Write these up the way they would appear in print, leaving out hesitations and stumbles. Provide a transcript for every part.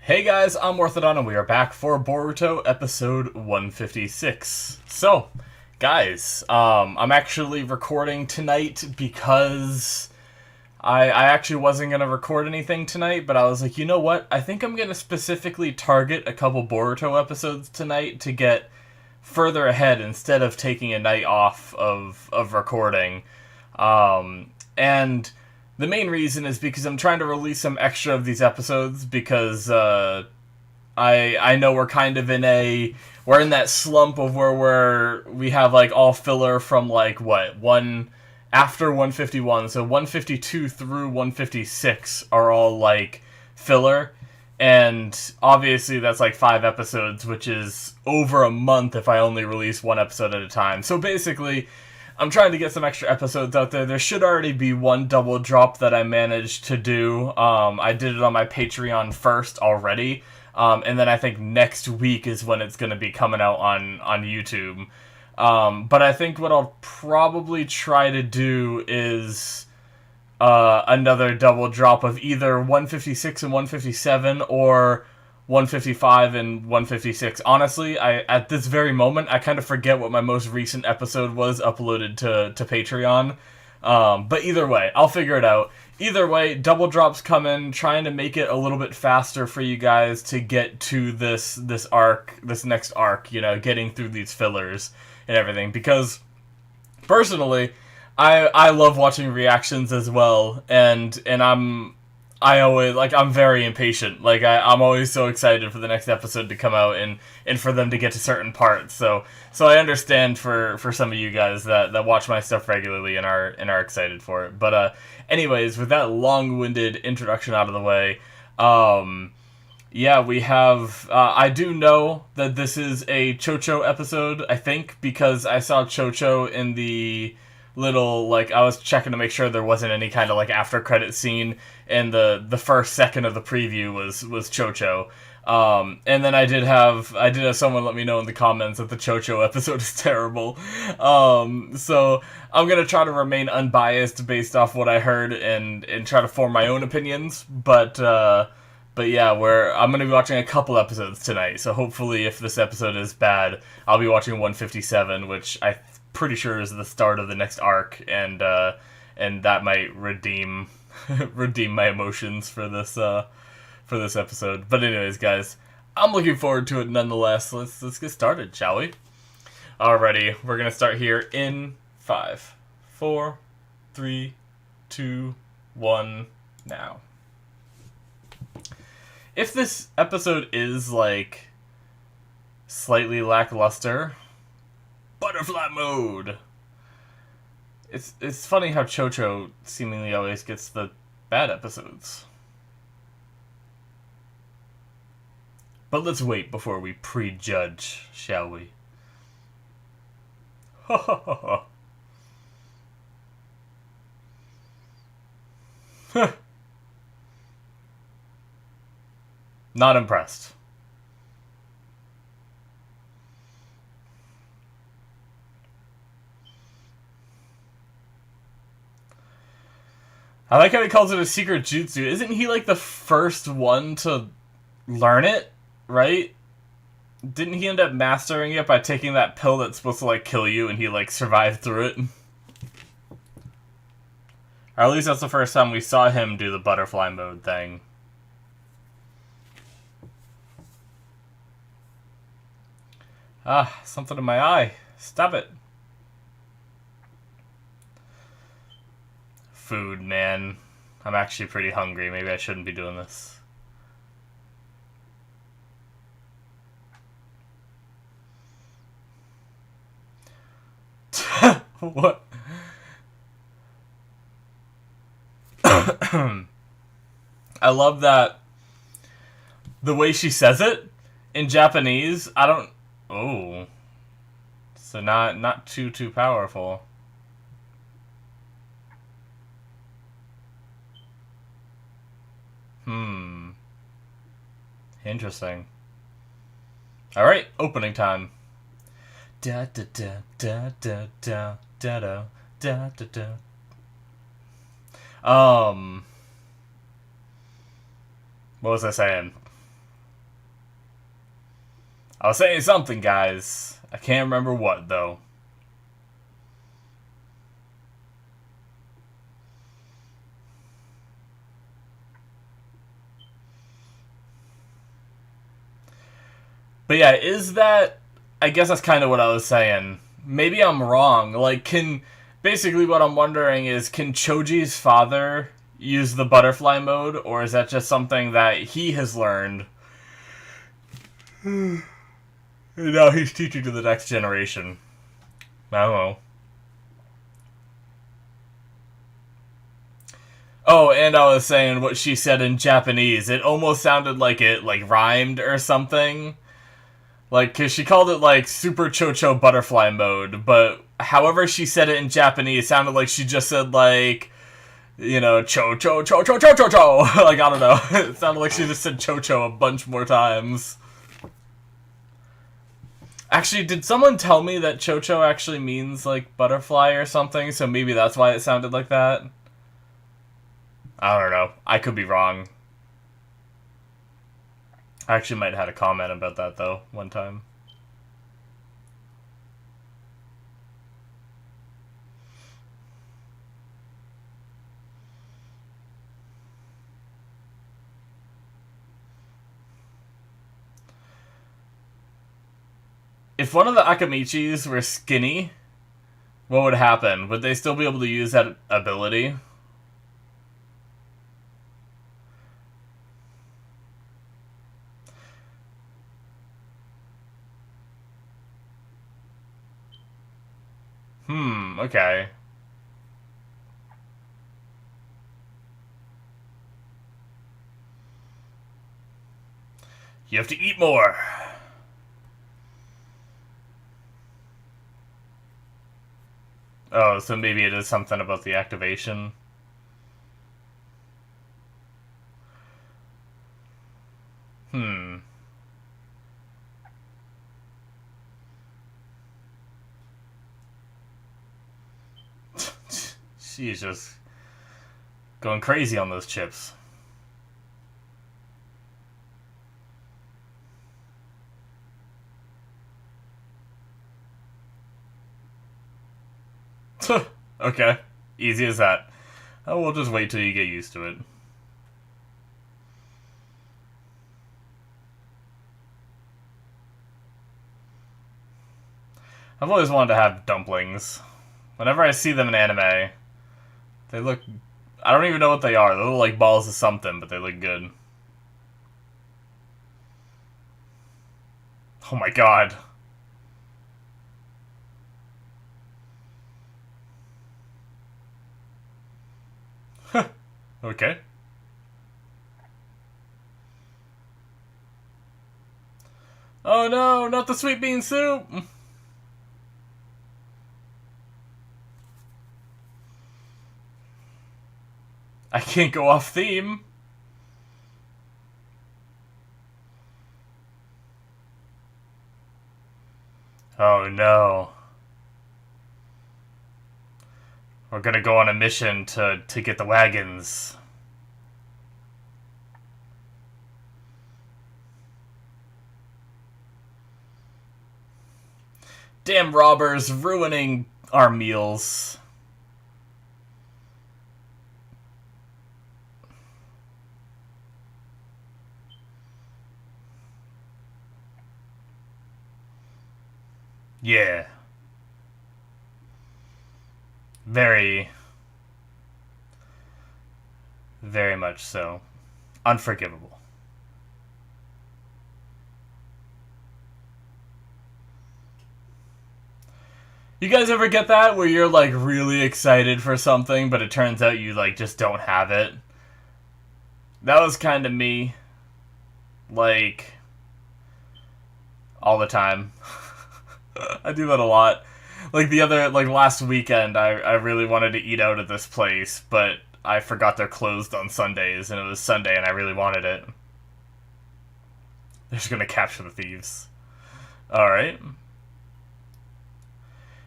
Hey guys, I'm Morthadon and we are back for Boruto episode 156. So, guys, I'm actually recording tonight because I actually wasn't going to record anything tonight, but I was like, you know what? I think I'm going to specifically target a couple Boruto episodes tonight to get further ahead instead of taking a night off of recording. And the main reason is because I'm trying to release some extra of these episodes because I know we're kind of we're in that slump of where we have like all filler from like one after 151, so 152 through 156 are all like filler, and obviously that's like 5 episodes, which is over a month if I only release one episode at a time. So basically, I'm trying to get some extra episodes out there. There should already be one double drop that I managed to do. I did it on my Patreon first already. And then I think next week is when it's going to be coming out on YouTube. But I think what I'll probably try to do is another double drop of either 156 and 157 or 155 and 156. Honestly, at this very moment, I kind of forget what my most recent episode was uploaded to Patreon. But either way, I'll figure it out. Either way, double drops come in, trying to make it a little bit faster for you guys to get to this next arc, you know, getting through these fillers and everything. Because, personally, I love watching reactions as well, and I'm very impatient. Like, I'm always so excited for the next episode to come out and for them to get to certain parts. So I understand for some of you guys that watch my stuff regularly and are excited for it. But anyways, with that long-winded introduction out of the way, yeah, we have. I do know that this is a Chocho episode, I think, because I saw Chocho in the little, like, I was checking to make sure there wasn't any kind of like after credit scene, and the first second of the preview was Chocho. And then I did have someone let me know in the comments that the Chocho episode is terrible. So I'm gonna try to remain unbiased based off what I heard and try to form my own opinions. But yeah, I'm going to be watching a couple episodes tonight, so hopefully if this episode is bad, I'll be watching 157, which I'm pretty sure is the start of the next arc, and that might redeem my emotions for this episode. But anyways, guys, I'm looking forward to it nonetheless. Let's get started, shall we? Alrighty, we're going to start here in 5, 4, 3, 2, 1, now. If this episode is, like, slightly lackluster, butterfly mode! It's funny how Chocho seemingly always gets the bad episodes. But let's wait before we prejudge, shall we? Ha ha ha ha. Not impressed. I like how he calls it a secret jutsu. Isn't he like the first one to learn it, right? Didn't he end up mastering it by taking that pill that's supposed to like kill you and he like survived through it? Or at least that's the first time we saw him do the butterfly mode thing. Ah, something in my eye. Stop it. Food, man. I'm actually pretty hungry. Maybe I shouldn't be doing this. What? I love that the way she says it in Japanese. I don't. Oh, so not too powerful. Interesting. All right, opening time. Da da da da da da da da da da da. What was I saying? I was saying something, guys. I can't remember what, though. But yeah, is that... I guess that's kind of what I was saying. Maybe I'm wrong. Like, can... Basically what I'm wondering is, can Choji's father use the butterfly mode? Or is that just something that he has learned? And now he's teaching to the next generation. I don't know. Oh, and I was saying what she said in Japanese. It almost sounded like it, like, rhymed or something. Like, cause she called it, like, Super Chocho Butterfly Mode, but however she said it in Japanese, it sounded like she just said, like, you know, Cho-Cho, Cho-Cho, Cho-Cho, Cho! Like, I don't know. It sounded like she just said Cho-Cho a bunch more times. Actually, did someone tell me that Cho-Cho actually means, like, butterfly or something, so maybe that's why it sounded like that? I don't know. I could be wrong. I actually might have had a comment about that, though, one time. If one of the Akamichis were skinny, what would happen? Would they still be able to use that ability? Okay. You have to eat more. Oh, so maybe it is something about the activation. She's just going crazy on those chips. Okay. Easy as that. Oh, we'll just wait till you get used to it. I've always wanted to have dumplings. Whenever I see them in anime, they look... I don't even know what they are. They look like balls of something, but they look good. Oh my god. Okay. Oh no, not the sweet bean soup! I can't go off theme. Oh no. We're gonna go on a mission to get the wagons. Damn robbers ruining our meals. Yeah. Very, very much so. Unforgivable. You guys ever get that where you're like really excited for something, but it turns out you like just don't have it? That was kind of me. Like, all the time. I do that a lot. Like last weekend, I really wanted to eat out at this place, but I forgot they're closed on Sundays, and it was Sunday, and I really wanted it. They're just gonna capture the thieves. Alright.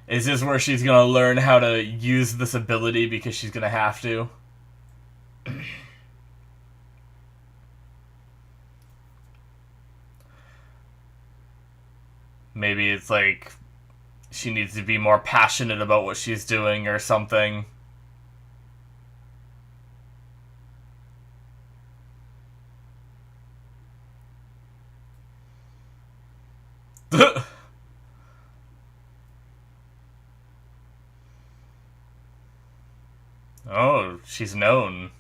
Is this where she's gonna learn how to use this ability because she's gonna have to? Maybe it's like she needs to be more passionate about what she's doing or something. Oh, she's known.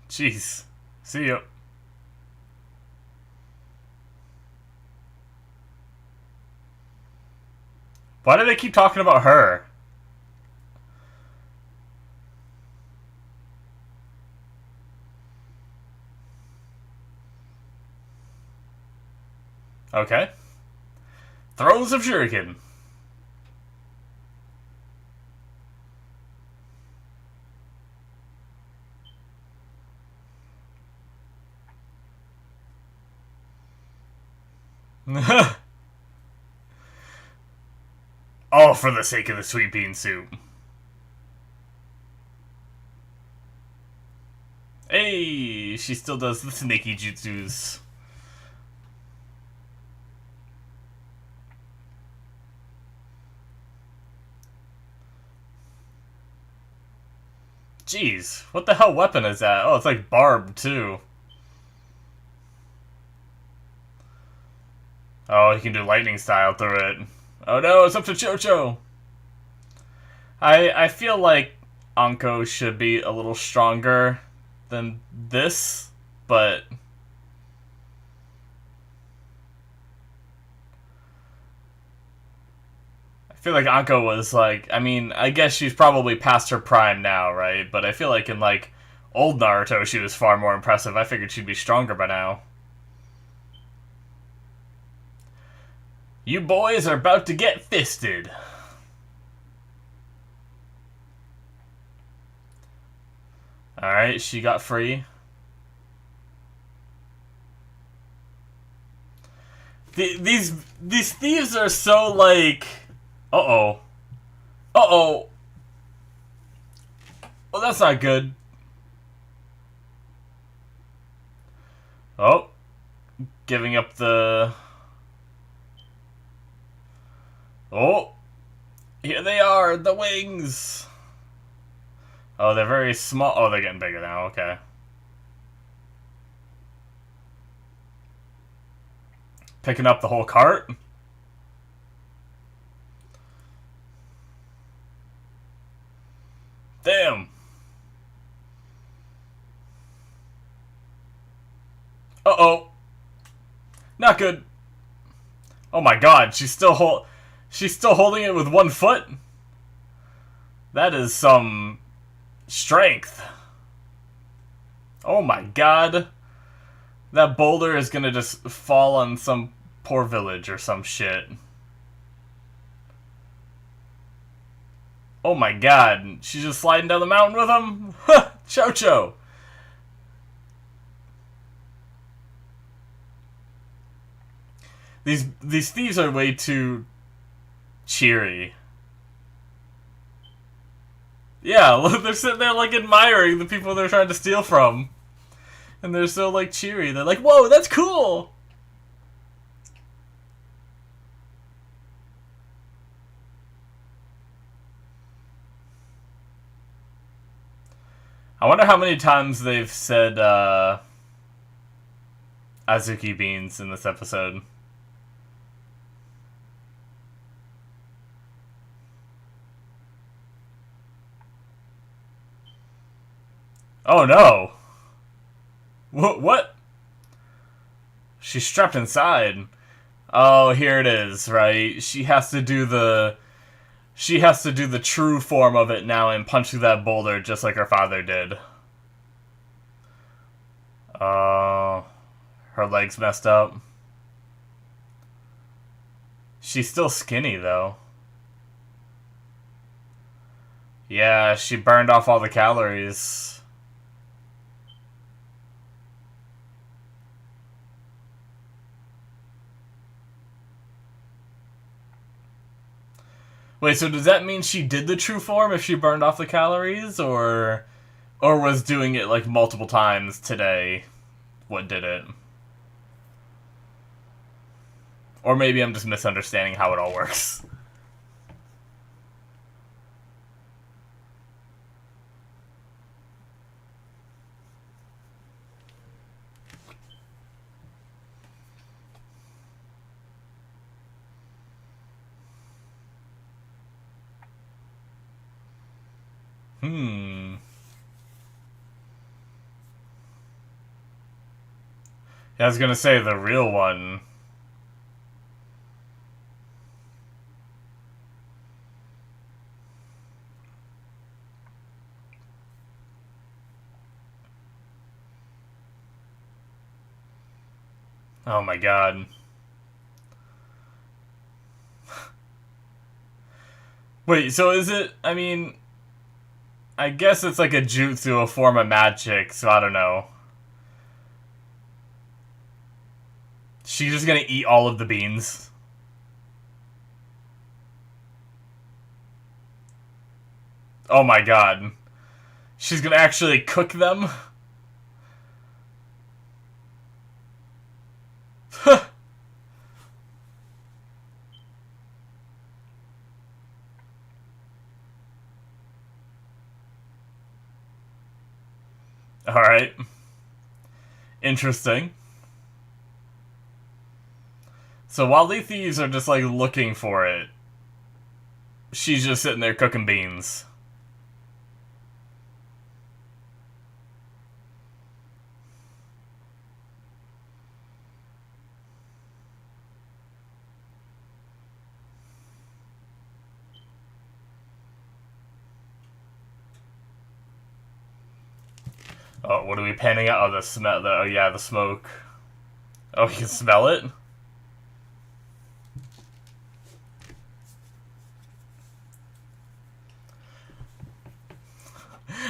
Jeez. See ya. Why do they keep talking about her? Okay. Throws of shuriken. All for the sake of the sweet bean soup. Hey, she still does the snaky jutsus. Jeez, what the hell weapon is that? Oh, it's like barbed, too. Oh, he can do lightning style through it. Oh no, it's up to Chocho! I feel like Anko should be a little stronger than this, but... I feel like Anko was like... I mean, I guess she's probably past her prime now, right? But I feel like in, like, old Naruto she was far more impressive. I figured she'd be stronger by now. You boys are about to get fisted. Alright, she got free. These thieves are so like... Uh-oh. Uh-oh. Well, that's not good. Oh. Giving up the... Oh. Here they are, the wings. Oh, they're very small. Oh, they're getting bigger now. Okay. Picking up the whole cart. Damn. Uh-oh. Not good. Oh my god, she's still holding it with one foot? That is some strength. Oh my god. That boulder is gonna just fall on some poor village or some shit. Oh my god. She's just sliding down the mountain with him? Chocho. These thieves are way too cheery. Yeah, look, they're sitting there like admiring the people they're trying to steal from. And they're so like cheery. They're like, whoa, that's cool! I wonder how many times they've said Azuki beans in this episode. Oh no! What? She's strapped inside. Oh, here it is, right? She has to do the true form of it now and punch through that boulder just like her father did. Oh, her legs messed up. She's still skinny, though. Yeah, she burned off all the calories. Wait, so does that mean she did the true form if she burned off the calories, or was doing it like multiple times today what did it? Or maybe I'm just misunderstanding how it all works. Hmm. Yeah, I was gonna say the real one. Oh my god. Wait, so is it, I mean, I guess it's like a jutsu, a form of magic, so I don't know. She's just gonna eat all of the beans. Oh my god. She's gonna actually cook them? Alright. Interesting. So while the thieves are just like looking for it, she's just sitting there cooking beans. Oh, what are we panning out? Oh, the smell. Oh, yeah, the smoke. Oh, you can smell it?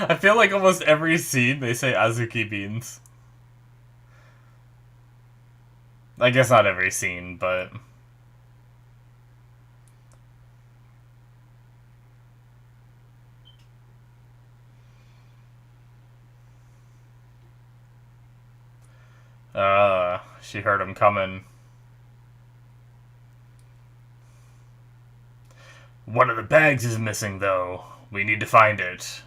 I feel like almost every scene they say Azuki beans. I guess not every scene, but... she heard him coming. One of the bags is missing, though. We need to find it.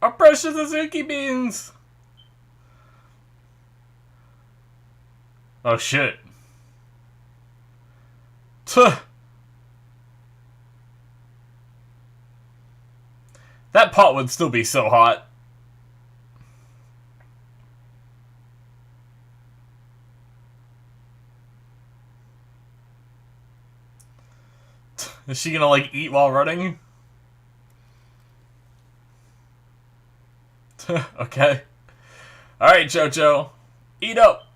Our precious Azuki beans! Oh shit. Tuh. That pot would still be so hot. Is she gonna, like, eat while running? Okay. Alright, Jojo. Eat up!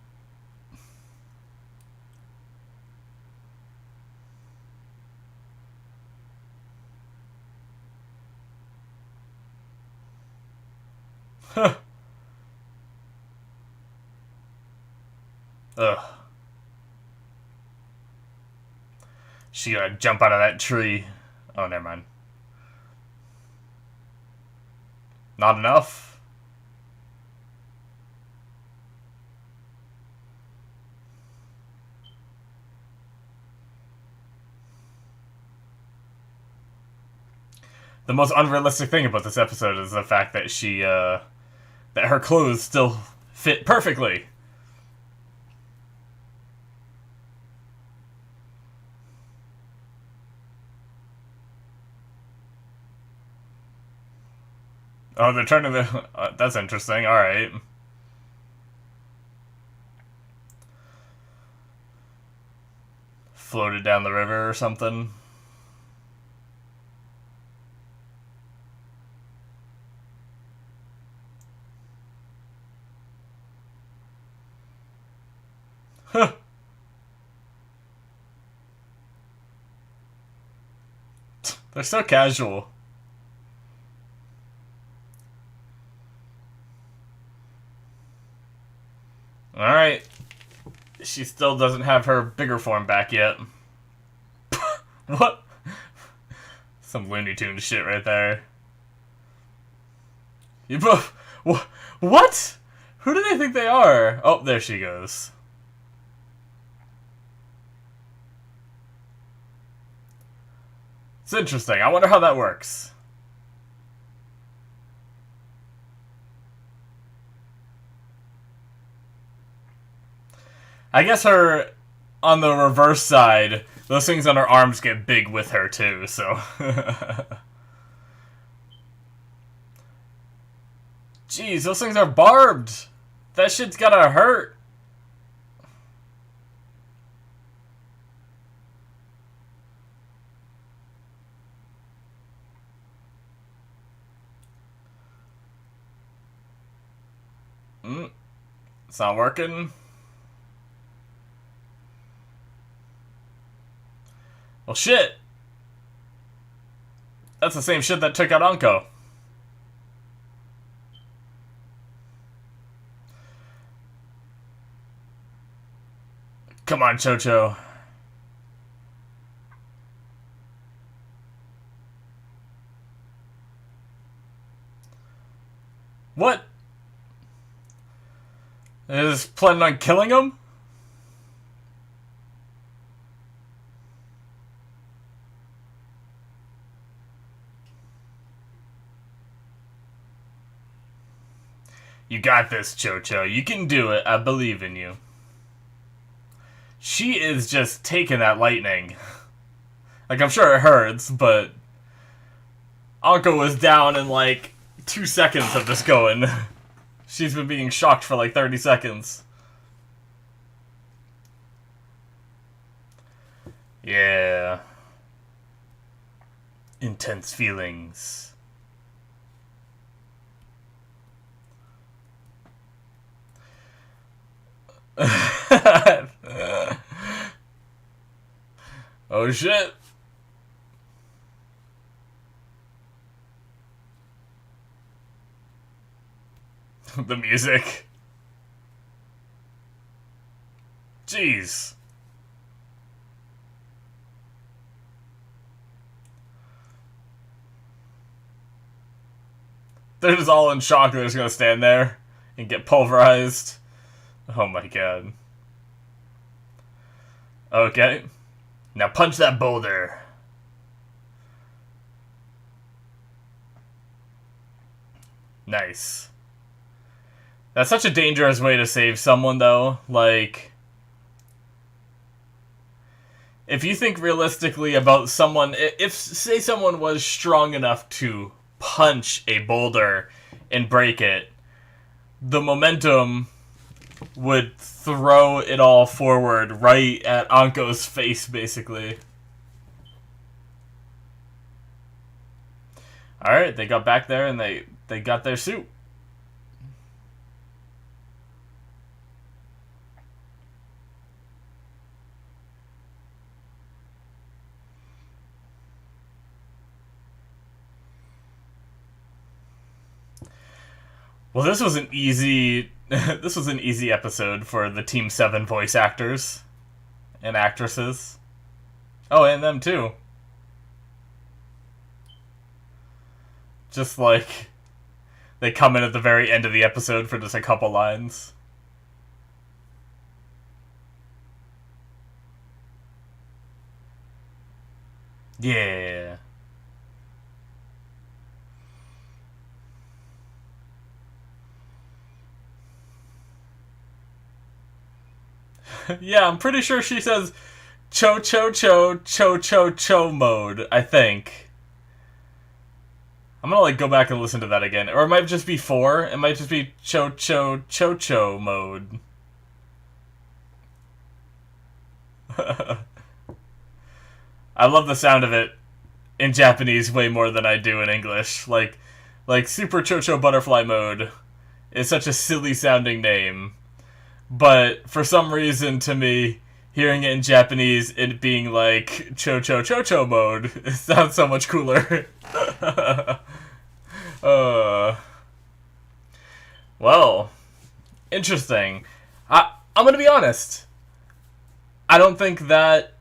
Ugh. She gonna jump out of that tree. Oh, never mind. Not enough? The most unrealistic thing about this episode is the fact that that her clothes still fit perfectly. Oh, they're turning the... that's interesting, alright. Floated down the river or something. Huh. They're so casual. She still doesn't have her bigger form back yet. What? Some Looney Tunes shit right there. You both... What? Who do they think they are? Oh, there she goes. It's interesting. I wonder how that works. I guess her, on the reverse side, those things on her arms get big with her too, so... Jeez, those things are barbed! That shit's gotta hurt! It's not working. Well, shit! That's the same shit that took out Anko. Come on, Chocho. What? Is planning on killing him? You got this, Chocho. You can do it. I believe in you. She is just taking that lightning. Like, I'm sure it hurts, but... Anko was down in, like, 2 seconds of this going. She's been being shocked for, like, 30 seconds. Yeah. Intense feelings. Oh shit. The music. Jeez. They're just all in shock. They're just gonna stand there and get pulverized. Oh my god. Okay. Now punch that boulder. Nice. That's such a dangerous way to save someone, though. Like, if you think realistically about someone, if, say, someone was strong enough to punch a boulder and break it, the momentum would throw it all forward right at Anko's face, basically. Alright, they got back there and they got their suit. Well, this was an easy episode for the Team 7 voice actors and actresses. Oh, and them too. Just like they come in at the very end of the episode for just a couple lines. Yeah. Yeah, I'm pretty sure she says cho cho cho cho cho cho mode, I think. I'm gonna like go back and listen to that again. Or it might just be 4. It might just be cho cho cho cho mode. I love the sound of it in Japanese way more than I do in English. Like Super Chocho Butterfly Mode is such a silly sounding name. But for some reason, to me, hearing it in Japanese, it being like Chocho Chocho mode, it sounds so much cooler. Well, interesting. I'm gonna be honest. I don't think that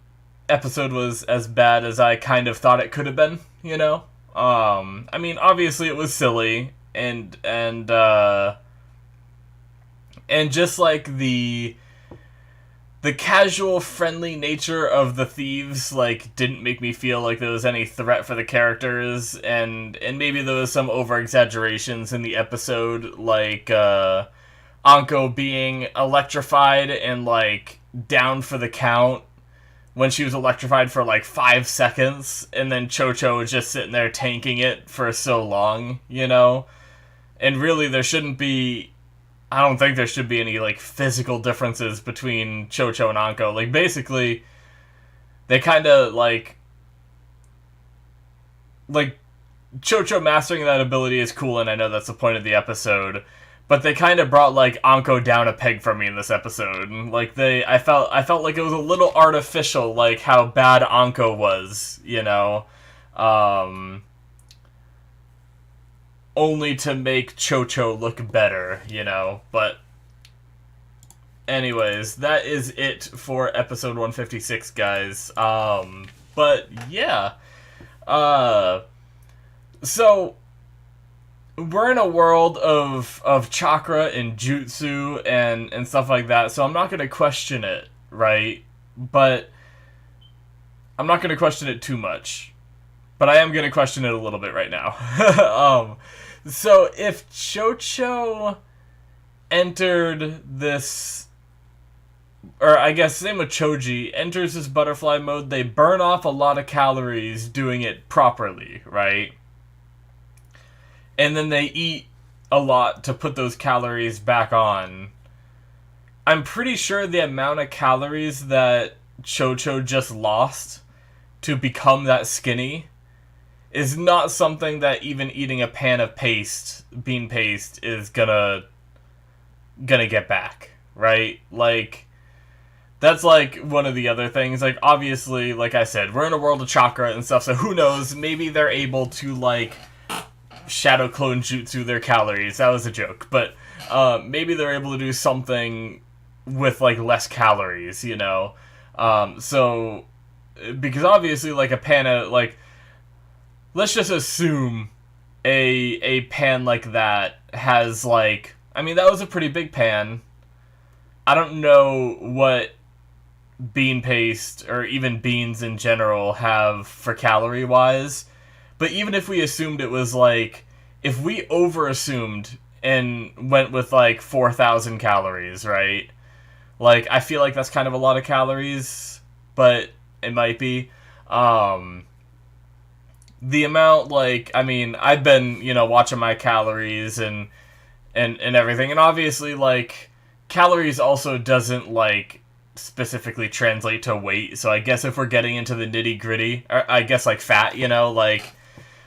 episode was as bad as I kind of thought it could have been, you know? I mean, obviously it was silly, and just like the casual, friendly nature of the thieves, like, didn't make me feel like there was any threat for the characters, and maybe there was some over-exaggerations in the episode, like, Anko being electrified and, like, down for the count when she was electrified for, like, 5 seconds, and then Cho-Cho was just sitting there tanking it for so long, you know? And really, there shouldn't be... I don't think there should be any, like, physical differences between Cho-Cho and Anko. Like, basically, they kind of, like, Cho-Cho mastering that ability is cool, and I know that's the point of the episode, but they kind of brought, like, Anko down a peg for me in this episode. Like, I felt like it was a little artificial, like, how bad Anko was, you know? Only to make Cho-Cho look better, you know? But anyways, that is it for episode 156, guys. But yeah. So we're in a world of chakra and jutsu and stuff like that, so I'm not going to question it, right? But I'm not going to question it too much. But I am going to question it a little bit right now. So if Cho-Cho entered this, or I guess same with Choji, enters this butterfly mode, they burn off a lot of calories doing it properly, right? And then they eat a lot to put those calories back on. I'm pretty sure the amount of calories that Cho-Cho just lost to become that skinny is not something that even eating a pan of bean paste, is gonna get back, right? Like, that's like one of the other things. Like, obviously, like I said, we're in a world of chakra and stuff, so who knows, maybe they're able to, like, shadow clone jutsu their calories. That was a joke, but maybe they're able to do something with, like, less calories, you know? So, because obviously, like, a pan of, like, let's just assume a pan like that has, like... I mean, that was a pretty big pan. I don't know what bean paste, or even beans in general, have for calorie-wise. But even if we assumed it was, like... If we over-assumed and went with, like, 4,000 calories, right? Like, I feel like that's kind of a lot of calories, but it might be. The amount, like, I mean, I've been, you know, watching my calories and everything, and obviously, like, calories also doesn't, like, specifically translate to weight, so I guess if we're getting into the nitty-gritty, I guess, like, fat, you know, like,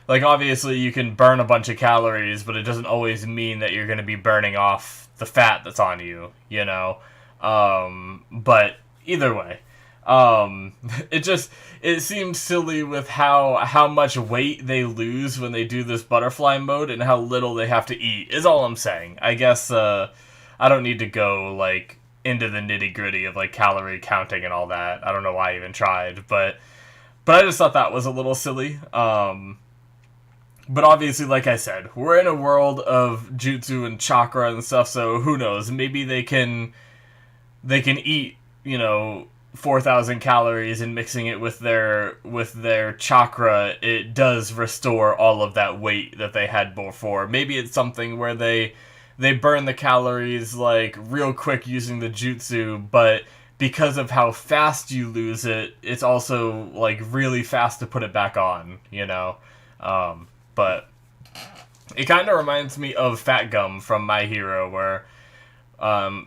obviously you can burn a bunch of calories, but it doesn't always mean that you're going to be burning off the fat that's on you, you know, but either way. It seems silly with how much weight they lose when they do this butterfly mode and how little they have to eat, is all I'm saying. I guess, I don't need to go, like, into the nitty-gritty of, like, calorie counting and all that. I don't know why I even tried, but I just thought that was a little silly. But obviously, like I said, we're in a world of jutsu and chakra and stuff, so who knows? Maybe they can eat, you know, 4,000 calories, and mixing it with their chakra, it does restore all of that weight that they had before. Maybe it's something where they burn the calories, like, real quick using the jutsu, but because of how fast you lose it, it's also, like, really fast to put it back on, you know? But it kind of reminds me of Fat Gum from My Hero, where,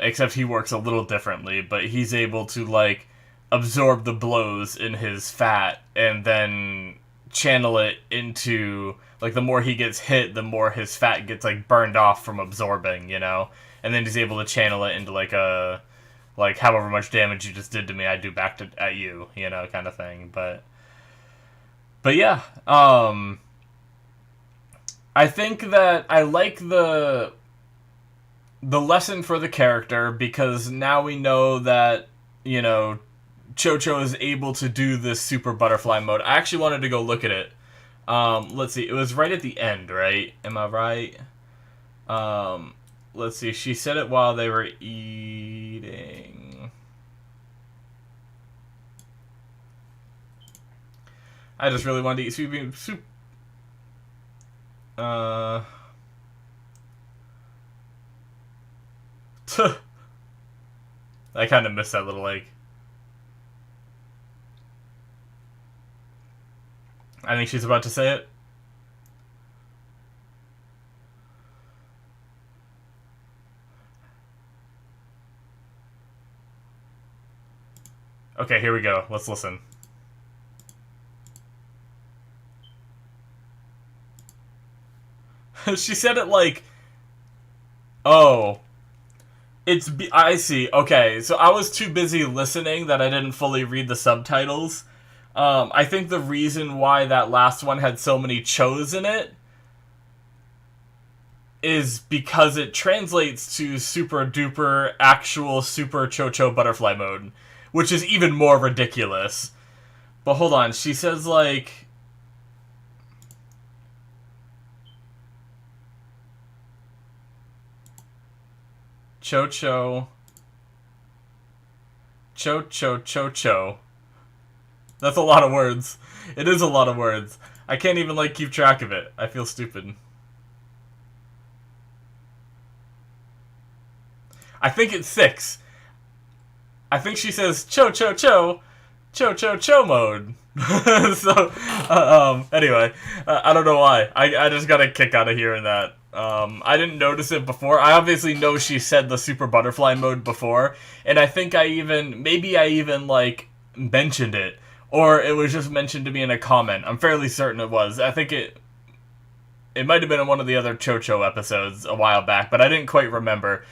except he works a little differently, but he's able to, like, absorb the blows in his fat and then channel it into, like, the more he gets hit, the more his fat gets, like, burned off from absorbing, you know? And then he's able to channel it into, like, however much damage you just did to me, I do back at you, you know, kind of thing. But yeah, I think that I like the lesson for the character, because now we know that, you know, Chocho is able to do this super butterfly mode. I actually wanted to go look at it. Let's see. It was right at the end, right? Am I right? Let's see. She said it while they were eating. I just really wanted to eat soup. I kind of missed that little like. I think she's about to say it. Okay, here we go. Let's listen. She said it like, oh, I see. Okay, so I was too busy listening that I didn't fully read the subtitles. I think the reason why that last one had so many chos in it is because it translates to super duper actual super chocho butterfly mode, which is even more ridiculous. But hold on, she says like, chocho, chocho. That's a lot of words. It is a lot of words. I can't even like keep track of it. I feel stupid. I think it's 6. I think she says cho mode. So, anyway, I don't know why. I just got a kick out of hearing that. I didn't notice it before. I obviously know she said the super butterfly mode before, and I think maybe I even like mentioned it, or it was just mentioned to me in a comment. I'm fairly certain it was. I think it might have been in one of the other Chocho episodes a while back, but I didn't quite remember.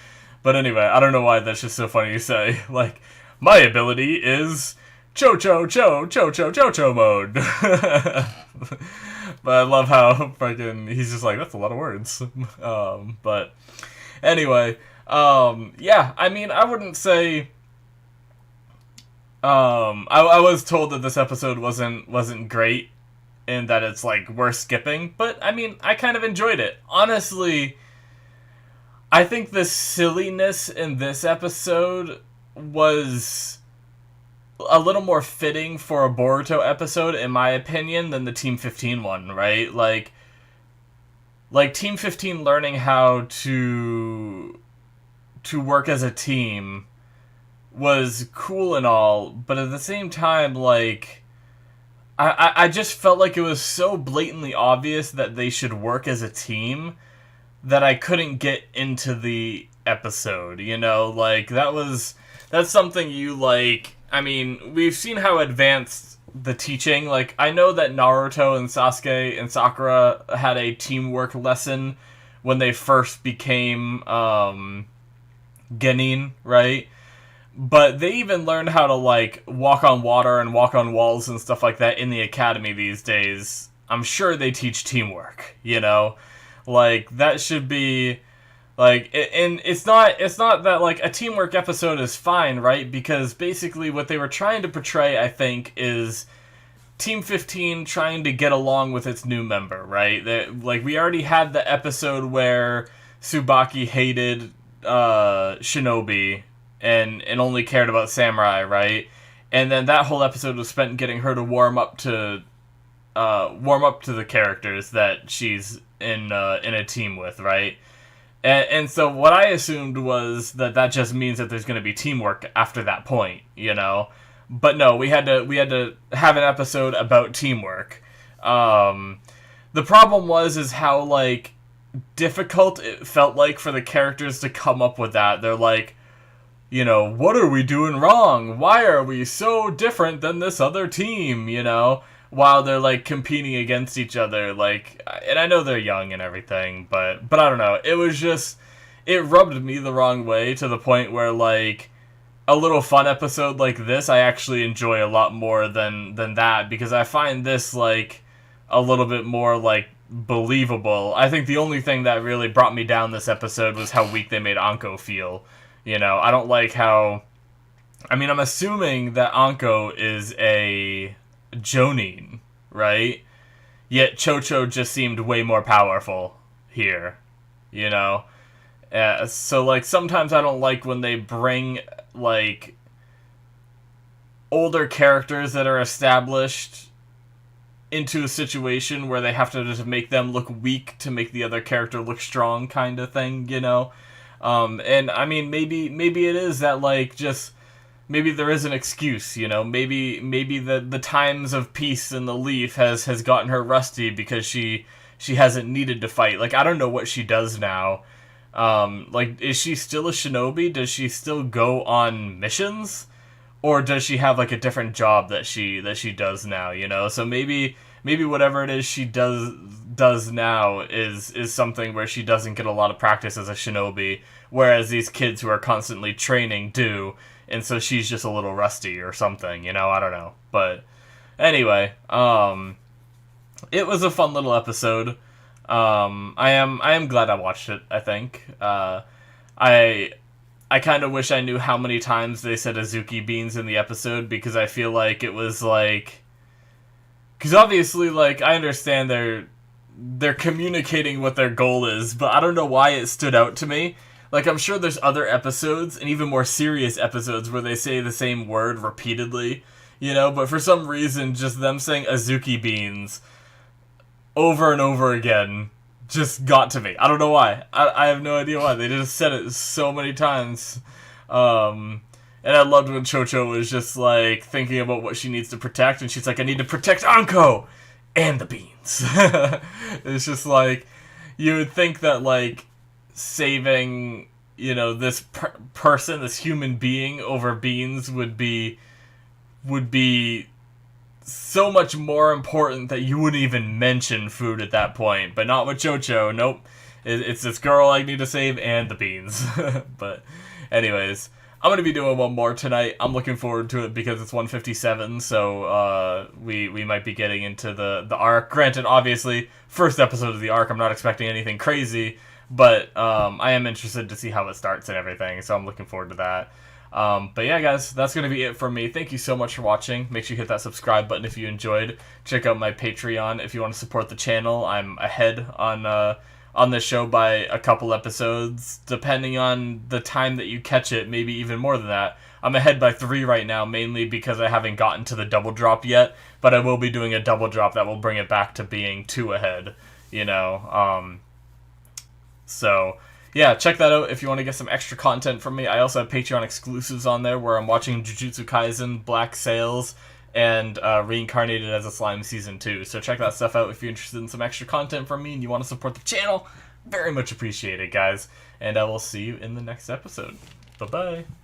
But anyway, I don't know why that's just so funny to say. Like, my ability is Chocho mode. But I love how fucking he's just like, that's a lot of words. But anyway, yeah, I mean, I wouldn't say. I was told that this episode wasn't great, and that it's like worth skipping. But I mean, I kind of enjoyed it. Honestly, I think the silliness in this episode was a little more fitting for a Boruto episode, in my opinion, than the Team 15 one, right? Like Team 15 learning how to work as a team was cool and all, but at the same time, like, I just felt like it was so blatantly obvious that they should work as a team that I couldn't get into the episode, you know? Like, that's something you, like, I mean, we've seen how advanced the teaching, like, I know that Naruto and Sasuke and Sakura had a teamwork lesson when they first became, Genin, right? But they even learned how to, like, walk on water and walk on walls and stuff like that in the academy these days. I'm sure they teach teamwork, you know? Like, that should be, like, and it's not that, like, a teamwork episode is fine, right? Because basically what they were trying to portray, I think, is Team 15 trying to get along with its new member, right? Like, we already had the episode where Tsubaki hated Shinobi and only cared about Samurai, right? And then that whole episode was spent getting her to warm up to the characters that she's in a team with, right? And so what I assumed was that just means that there's going to be teamwork after that point, you know? But no, we had to have an episode about teamwork. The problem is how, like, difficult it felt like for the characters to come up with that. They're like, you know, what are we doing wrong? Why are we so different than this other team, you know? While they're, like, competing against each other, like, and I know they're young and everything, but I don't know, it was just, it rubbed me the wrong way to the point where, like, a little fun episode like this, I actually enjoy a lot more than that, because I find this, like, a little bit more, like, believable. I think the only thing that really brought me down this episode was how weak they made Anko feel, you know? I don't like how I mean, I'm assuming that Anko is a Jonin, right? Yet Chocho just seemed way more powerful here, you know? So, like, sometimes I don't like when they bring, like, older characters that are established into a situation where they have to just make them look weak to make the other character look strong, kind of thing, you know? And, I mean, maybe it is that, like, just... Maybe there is an excuse, you know. Maybe the times of peace in the Leaf has gotten her rusty because she hasn't needed to fight. Like, I don't know what she does now. Like, is she still a shinobi? Does she still go on missions, or does she have like a different job that she does now? You know. So maybe whatever it is she does now is something where she doesn't get a lot of practice as a shinobi, whereas these kids who are constantly training do. And so she's just a little rusty or something, you know, I don't know. But anyway, it was a fun little episode. I am glad I watched it, I think. I kind of wish I knew how many times they said Azuki beans in the episode, because I feel like it was like... Because obviously, like, I understand they're communicating what their goal is, but I don't know why it stood out to me. Like, I'm sure there's other episodes, and even more serious episodes, where they say the same word repeatedly, you know? But for some reason, just them saying Azuki beans over and over again just got to me. I don't know why. I have no idea why. They just said it so many times. And I loved when Chocho was just, like, thinking about what she needs to protect, and she's like, I need to protect Anko! And the beans. It's just like, you would think that, like, saving, you know, this person, this human being over beans would be so much more important that you wouldn't even mention food at that point. But not with Chocho. Nope. It's this girl I need to save and the beans. But anyways, I'm going to be doing one more tonight. I'm looking forward to it because it's 157, so we might be getting into the arc. Granted, obviously, first episode of the arc, I'm not expecting anything crazy, but I am interested to see how it starts and everything, so I'm looking forward to that. But yeah, guys, that's going to be it for me. Thank you so much for watching. Make sure you hit that subscribe button if you enjoyed. Check out my Patreon if you want to support the channel. I'm ahead on this show by a couple episodes, depending on the time that you catch it, maybe even more than that. I'm ahead by 3 right now, mainly because I haven't gotten to the double drop yet, but I will be doing a double drop that will bring it back to being 2 ahead, you know. So, yeah, check that out if you want to get some extra content from me. I also have Patreon exclusives on there where I'm watching Jujutsu Kaisen, Black Sails, and Reincarnated as a Slime Season 2. So check that stuff out if you're interested in some extra content from me and you want to support the channel. Very much appreciated, guys. And I will see you in the next episode. Bye-bye.